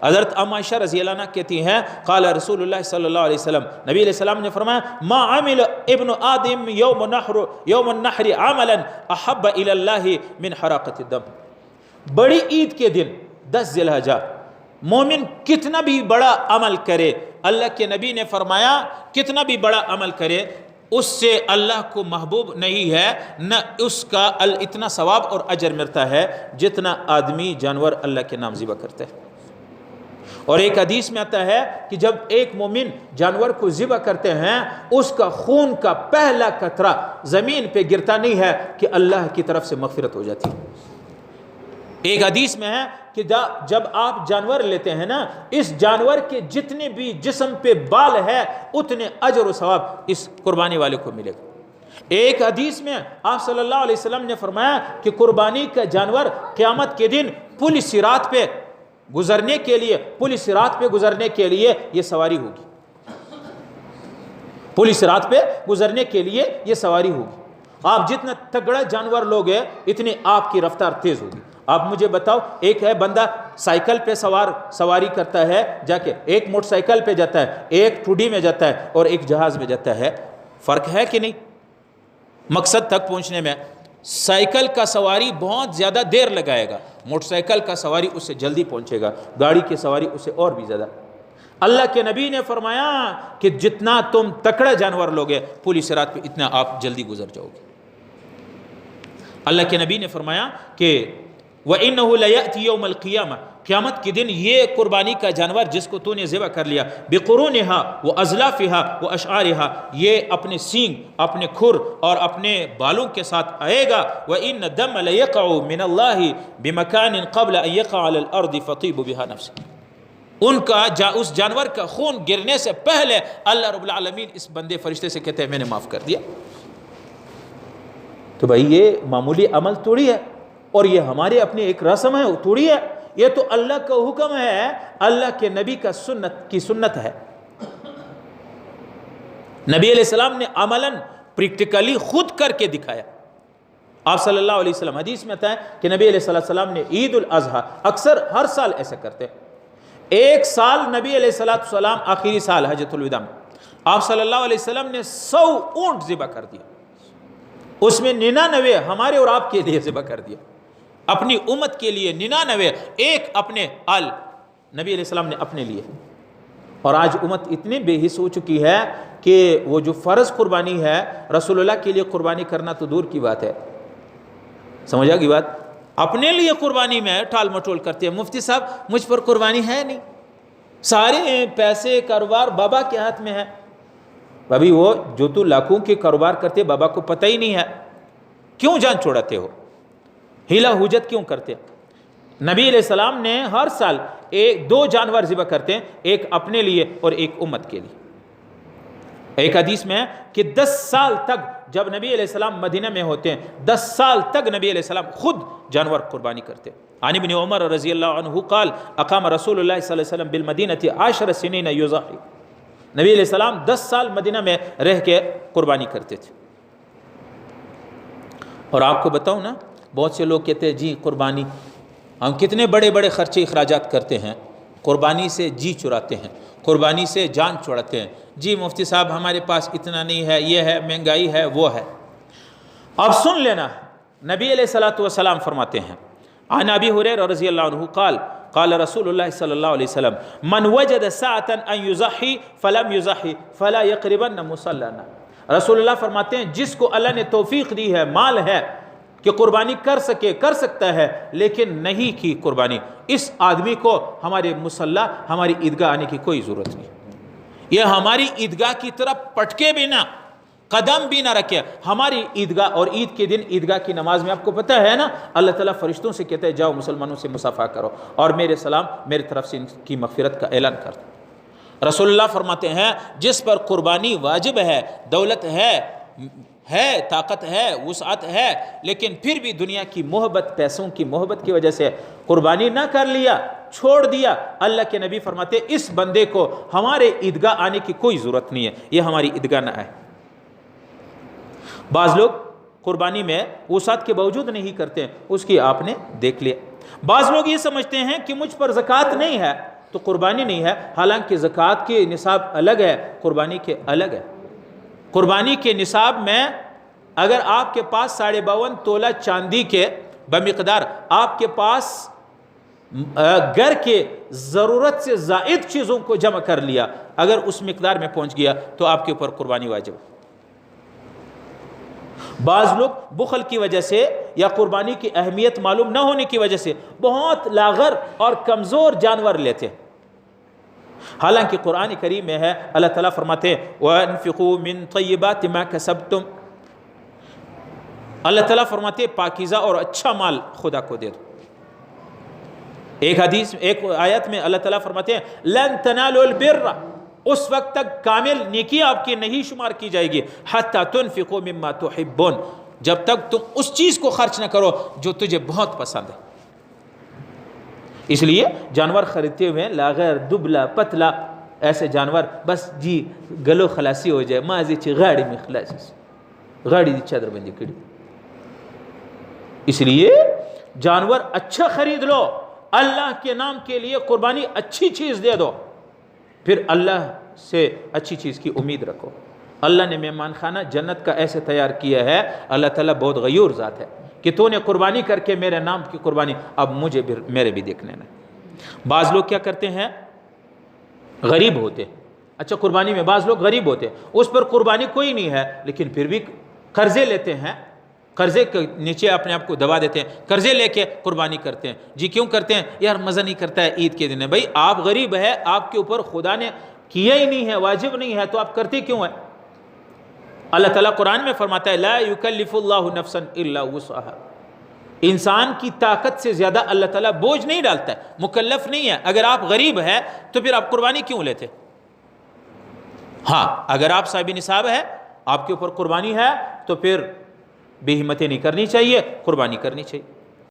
حضرت ام عائشہ رضی اللہ عنہ کہتی ہیں قال رسول اللہ صلی اللہ علیہ وسلم، نبی علیہ السلام نے فرمایا ما عمل ابن آدم یوم النحر عملا احب الی اللہ من حراقۃ الدم، بڑی عید کے دن 10 ذی الحجہ مومن کتنا بھی بڑا عمل کرے، اللہ کے نبی نے فرمایا کتنا بھی بڑا عمل کرے اس سے اللہ کو محبوب نہیں ہے، نہ اس کا اتنا ثواب اور اجر ملتا ہے جتنا آدمی جانور اللہ کے نام ذبح کرتے ہیں۔ اور ایک حدیث میں آتا ہے کہ جب ایک مومن جانور کو ذبح کرتے ہیں اس کا خون کا پہلا قطرہ زمین پہ گرتا نہیں ہے کہ اللہ کی طرف سے مغفرت ہو جاتی ہے۔ ایک حدیث میں ہے کہ جب آپ جانور لیتے ہیں نا، اس جانور کے جتنے بھی جسم پہ بال ہے اتنے اجر و ثواب اس قربانی والے کو ملے گا۔ ایک حدیث میں آپ صلی اللہ علیہ وسلم نے فرمایا کہ قربانی کا جانور قیامت کے دن پل صراط پہ گزرنے کے لیے یہ سواری ہوگی، پل صراط پہ گزرنے کے لیے یہ سواری ہوگی۔ آپ جتنا تگڑا جانور لوگے اتنی آپ کی رفتار تیز ہوگی۔ آپ مجھے بتاؤ، ایک ہے بندہ سائیکل پہ سواری کرتا ہے جا کے، ایک موٹر سائیکل پہ جاتا ہے، ایک ٹھوڈی میں جاتا ہے اور ایک جہاز میں جاتا ہے، فرق ہے کہ نہیں؟ مقصد تک پہنچنے میں سائیکل کا سواری بہت زیادہ دیر لگائے گا، موٹر سائیکل کا سواری اس سے جلدی پہنچے گا، گاڑی کی سواری اس سے اور بھی زیادہ۔ اللہ کے نبی نے فرمایا کہ جتنا تم تکڑا جانور لوگے پل صراط پہ اتنا آپ جلدی گزر جاؤ گے۔ اللہ کے نبی نے فرمایا کہ وَإِنَّهُ لَيَأْتِي يَوْمَ الْقِيَامَةِ، قیامت کے دن یہ قربانی کا جانور جس کو تو نے ذبح کر لیا، بِقُرُونِهَا وَأَزْلَافِهَا وَأَشْعَارِهَا، یہ اپنے سینگ، اپنے کھر اور اپنے بالوں کے ساتھ آئے گا، وَإِنَّ الدَّمَ لَيَقَعُ مِنَ اللَّهِ بِمَكَانٍ قَبْلَ أَن يَقَعَ عَلَى الْأَرْضِ فَطِيبُ بِهَا نَفْسِ، ان کا اس جانور کا خون گرنے سے پہلے اللہ رب العالمین اس بندے فرشتے سے کہتے ہیں میں نے معاف کر دیا۔ تو بھائی یہ معمولی عمل تھوڑی ہے، اور یہ ہمارے اپنی ایک رسم ہے تھوڑی ہے، یہ تو اللہ کا حکم ہے، اللہ کے نبی کا سنت ہے۔ نبی علیہ السلام نے عملاً پریکٹیکلی خود کر کے دکھایا۔ آپ صلی اللہ علیہ وسلم حدیث میں آتا ہے کہ نبی علیہ السلام نے عید الاضحیٰ اکثر ہر سال ایسا کرتے ہیں۔ ایک سال نبی علیہ السلام آخری سال حجۃ الوداع میں آپ صلی اللہ علیہ وسلم نے 100 اونٹ ذبح کر دیا، اس میں 99 ہمارے اور آپ کے لیے ذبح کر دیا، اپنی امت کے لیے 99، ایک اپنے نبی علیہ السلام نے اپنے لیے۔ اور آج امت اتنی بے حس ہو چکی ہے کہ وہ جو فرض قربانی ہے رسول اللہ کے لیے قربانی کرنا تو دور کی بات ہے، سمجھا کی بات؟ اپنے لیے قربانی میں ٹال مٹول کرتے ہیں، مفتی صاحب مجھ پر قربانی ہے نہیں، سارے پیسے کاروبار بابا کے ہاتھ میں ہے۔ بھابھی وہ جو تو لاکھوں کے کاروبار کرتے بابا کو پتہ ہی نہیں ہے، کیوں جان چھوڑاتے ہو، ہیلا حجت کیوں کرتے؟ نبی علیہ السلام نے ہر سال 2 جانور ذبح کرتے ہیں، ایک اپنے لیے اور ایک امت کے لیے۔ ایک حدیث میں ہے کہ 10 سال تک جب نبی علیہ السلام مدینہ میں ہوتے ہیں، 10 سال تک نبی علیہ السلام خود جانور قربانی کرتے ہیں۔ عن ابن عمر رضی اللہ عنہ قال اقام رسول اللہ صلی اللہ علیہ وسلم بالمدینہ 10 سنین یضحی، نبی علیہ السلام 10 سال مدینہ میں رہ کے قربانی کرتے تھے۔ اور آپ کو بتاؤں نا، بہت سے لوگ کہتے ہیں جی قربانی ہم کتنے بڑے بڑے خرچے اخراجات کرتے ہیں، قربانی سے جی چراتے ہیں، قربانی سے جان چھوڑاتے ہیں، جی مفتی صاحب ہمارے پاس اتنا نہیں ہے، یہ ہے، مہنگائی ہے، وہ ہے۔ اب سن لینا، نبی علیہ السلام فرماتے ہیں عن ابی ہریرہ رضی اللہ عنہ قال قال رسول اللہ صلی اللہ علیہ وسلم من وجد ساعة ان یضحی فلم یضحی فلا یقربن مصلانا، رسول اللہ فرماتے ہیں جس کو اللہ نے توفیق دی ہے، مال ہے کہ قربانی کر سکتا ہے لیکن نہیں کی قربانی، اس آدمی کو ہمارے مصلی، ہماری عیدگاہ آنے کی کوئی ضرورت نہیں، یہ ہماری عیدگاہ کی طرف پٹکے بھی نہ، قدم بھی نہ رکھے۔ ہماری عیدگاہ اور عید کے دن عیدگاہ کی نماز میں آپ کو پتہ ہے نا، اللہ تعالیٰ فرشتوں سے کہتا ہے جاؤ مسلمانوں سے مصافحہ کرو اور میرے سلام میری طرف سے ان کی مغفرت کا اعلان کر دو۔ رسول اللہ فرماتے ہیں جس پر قربانی واجب ہے، دولت ہے، طاقت ہے، وسعت ہے، لیکن پھر بھی دنیا کی محبت، پیسوں کی محبت کی وجہ سے قربانی نہ کر لیا، چھوڑ دیا، اللہ کے نبی فرماتے اس بندے کو ہمارے عیدگاہ آنے کی کوئی ضرورت نہیں ہے، یہ ہماری عیدگاہ نہ آئے۔ بعض لوگ قربانی میں وسعت کے باوجود نہیں کرتے ہیں، اس کی آپ نے دیکھ لیا۔ بعض لوگ یہ سمجھتے ہیں کہ مجھ پر زکوٰۃ نہیں ہے، تو قربانی نہیں ہے، حالانکہ زکوٰۃ کے نصاب الگ ہے، قربانی کے الگ ہے۔ قربانی کے نصاب میں اگر آپ کے پاس 52.5 تولہ چاندی کے بمقدار آپ کے پاس گھر کے ضرورت سے زائد چیزوں کو جمع کر لیا، اگر اس مقدار میں پہنچ گیا تو آپ کے اوپر قربانی واجب ہے۔ بعض لوگ بخل کی وجہ سے یا قربانی کی اہمیت معلوم نہ ہونے کی وجہ سے بہت لاغر اور کمزور جانور لیتے ہیں، حالانکہ قرآن کریم میں ہے، اللہ تعالیٰ فرماتے ہیں وَأَنفِقُوا مِن طَيِّبَاتِ مَا كَسَبْتُمْ، اللہ تعالیٰ فرماتے ہیں پاکیزہ اور اچھا مال خدا کو دے دو۔ ایک آیت میں اللہ تعالیٰ فرماتے ہیں لَن تَنَالُوا الْبِرَّ، اس وقت تک کامل نیکی آپ کی نہیں شمار کی جائے گی حَتَّى تُنْفِقُوا مِمَّا تُحِبُّونَ، جب تک تم اس چیز کو خرچ نہ کرو جو تجھے بہت پسند ہے۔ اس لیے جانور خریدتے ہوئے لاغر دبلا پتلا ایسے جانور بس جی گلو خلاصی ہو جائے مازی چی غاڑی میں خلاصی غاڑی دی چادر بندی کڑی، اس لیے جانور اچھا خرید لو، اللہ کے نام کے لیے قربانی اچھی چیز دے دو، پھر اللہ سے اچھی چیز کی امید رکھو۔ اللہ نے مہمان خانہ جنت کا ایسے تیار کیا ہے، اللہ تعالیٰ بہت غیور ذات ہے کہ تو نے قربانی کر کے میرے نام کی قربانی اب مجھے بھی میرے بھی دیکھنے میں۔ بعض لوگ کیا کرتے ہیں، غریب ہوتے، اچھا قربانی میں بعض لوگ غریب ہوتے، اس پر قربانی کوئی نہیں ہے لیکن پھر بھی قرضے لیتے ہیں، قرضے کے نیچے اپنے آپ کو دبا دیتے ہیں، قرضے لے کے قربانی کرتے ہیں۔ جی کیوں کرتے ہیں؟ یار مزہ نہیں کرتا ہے عید کے دن ہے۔ بھائی آپ غریب ہے، آپ کے اوپر خدا نے کیا ہی نہیں ہے، واجب نہیں ہے، تو آپ کرتے کیوں ہیں؟ اللہ تعالیٰ قرآن میں فرماتا ہے لا یکلف اللہ نفسا الا وسعها، انسان کی طاقت سے زیادہ اللہ تعالیٰ بوجھ نہیں ڈالتا ہے، مکلف نہیں ہے۔ اگر آپ غریب ہے تو پھر آپ قربانی کیوں لیتے؟ ہاں اگر آپ صاحب نصاب ہے، آپ کے اوپر قربانی ہے، تو پھر بے ہمتی نہیں کرنی چاہیے، قربانی کرنی چاہیے۔